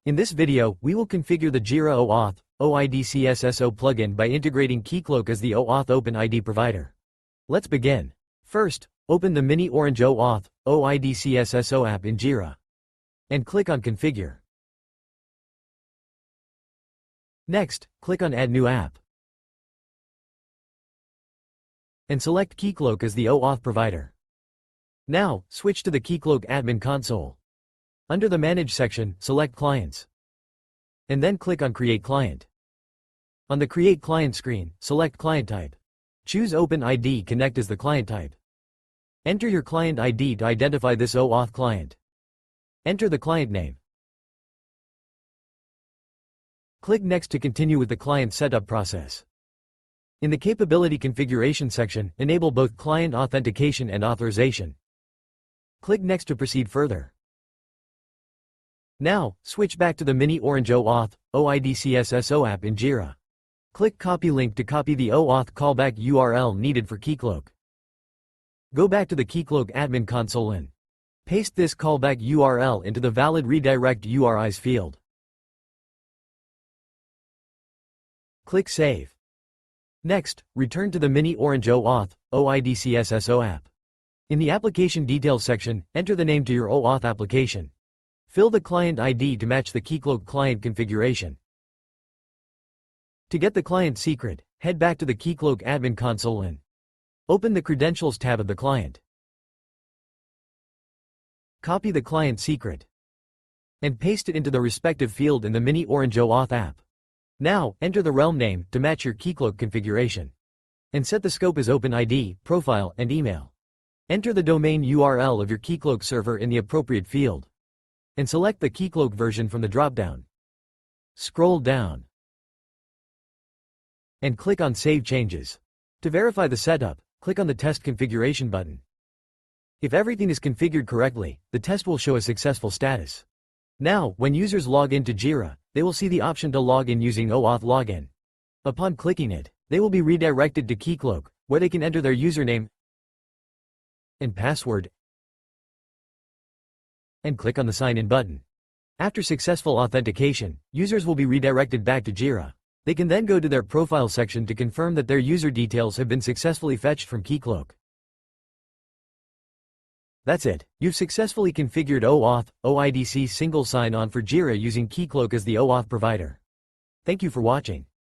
In this video, we will configure the Jira OAuth OIDC SSO plugin by integrating Keycloak as the OAuth OpenID provider. Let's begin. First, open the miniOrange OAuth OIDC SSO app in Jira and click on Configure. Next, click on Add New App and select Keycloak as the OAuth provider. Now, switch to the Keycloak Admin Console. Under the Manage section, select Clients and then click on Create Client. On the Create Client screen, select Client Type. Choose OpenID Connect as the client type. Enter your client ID to identify this OAuth client. Enter the client name. Click Next to continue with the client setup process. In the Capability Configuration section, enable both client authentication and authorization. Click Next to proceed further. Now, switch back to the miniOrange OAuth OIDC SSO app in Jira. Click Copy Link to copy the OAuth callback URL needed for Keycloak. Go back to the Keycloak Admin Console and paste this callback URL into the valid Redirect URIs field. Click Save. Next, return to the miniOrange OAuth OIDC SSO app. In the Application Details section, enter the name to your OAuth application. Fill the client ID to match the Keycloak client configuration. To get the client secret, head back to the Keycloak Admin Console and open the Credentials tab of the client. Copy the client secret and paste it into the respective field in the miniOrange OAuth app. Now, enter the realm name to match your Keycloak configuration and set the scope as OpenID, profile, and email. Enter the domain URL of your Keycloak server in the appropriate field and select the Keycloak version from the drop-down. Scroll down and click on Save Changes. To verify the setup, click on the Test Configuration button. If everything is configured correctly, the test will show a successful status. Now, when users log into Jira, they will see the option to log in using OAuth Login. Upon clicking it, they will be redirected to Keycloak, where they can enter their username and password and click on the Sign In button. After successful authentication, users will be redirected back to Jira. They can then go to their profile section to confirm that their user details have been successfully fetched from Keycloak. That's it. You've successfully configured OAuth OIDC single sign-on for Jira using Keycloak as the OAuth provider. Thank you for watching.